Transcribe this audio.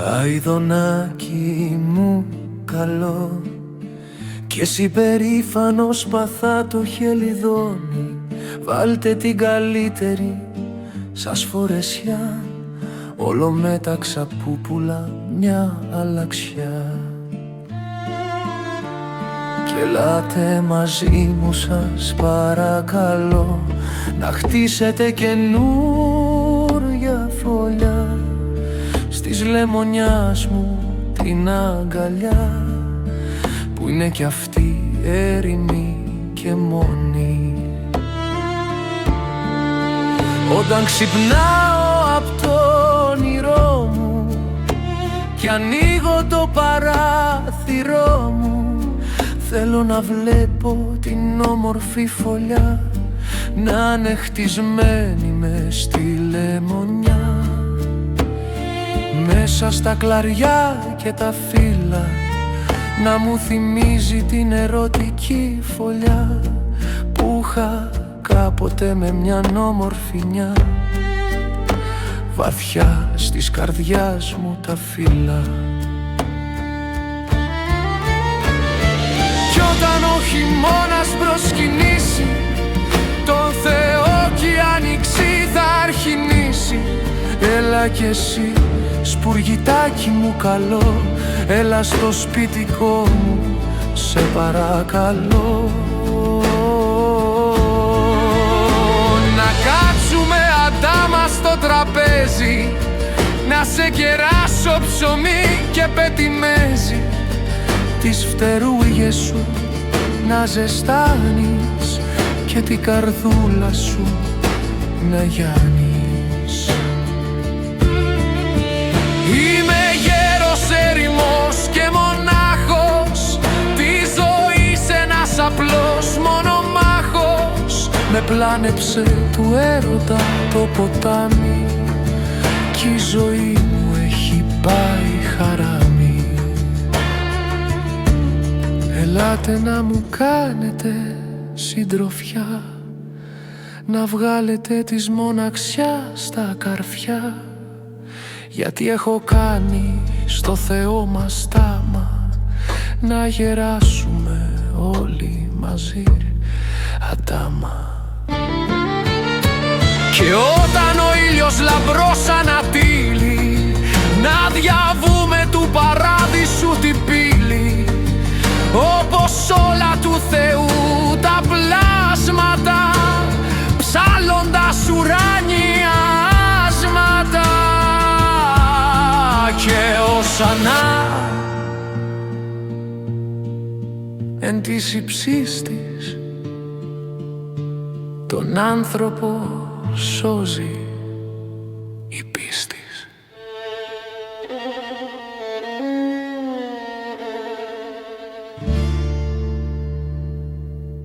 Αηδονάκι μου καλό, κι εσύ περήφανος παθά το χελιδόνι. Βάλτε την καλύτερη σας φορεσιά, όλο μέταξα πούπουλα μια αλλαξιά. Κι ελάτε μαζί μου σας παρακαλώ, να χτίσετε καινούρια φωλιά στις λεμονιάς μου την αγκαλιά, που είναι κι αυτή έρημη και μόνη. Όταν ξυπνάω απ' το όνειρό μου κι ανοίγω το παράθυρό μου, θέλω να βλέπω την όμορφη φωλιά να είναι χτισμένη μες στη λεμονιά. Μέσα στα κλαριά και τα φύλλα να μου θυμίζει την ερωτική φωλιά που είχα κάποτε με μια όμορφινιά, βαθιά στις καρδιάς μου τα φύλλα. Κι όταν ο χειμώνας προσκυνήσει τον Θεό κι η άνοιξη θα αρχινήσει, έλα κι εσύ σπουργητάκι μου καλό, έλα στο σπιτικό μου σε παρακαλώ. Να κάτσουμε αντάμα στο τραπέζι, να σε κεράσω ψωμί και πετιμέζι, τις φτερούγες σου να ζεστάνεις και την καρδούλα σου να γιάνεις. Είμαι γέρος ερημός και μονάχος, τη ζωή ένας απλός μονομάχος. Με πλάνεψε του έρωτα το ποτάμι κι η ζωή μου έχει πάει χαράμι. Ελάτε να μου κάνετε συντροφιά, να βγάλετε της μοναξιάς τα καρφιά, γιατί έχω κάνει στο Θεό μας τάμα να γεράσουμε όλοι μαζί αντάμα. Και όταν ο ήλιος λαμπρός ανατείλει, να διαβούμε του παράδεισου την πύλη, όπως όλα του Θεού τα πλάσματα, ψάλλοντας ουράνια άσματα. Και οσανά εν της υψής της τον άνθρωπο σώζει.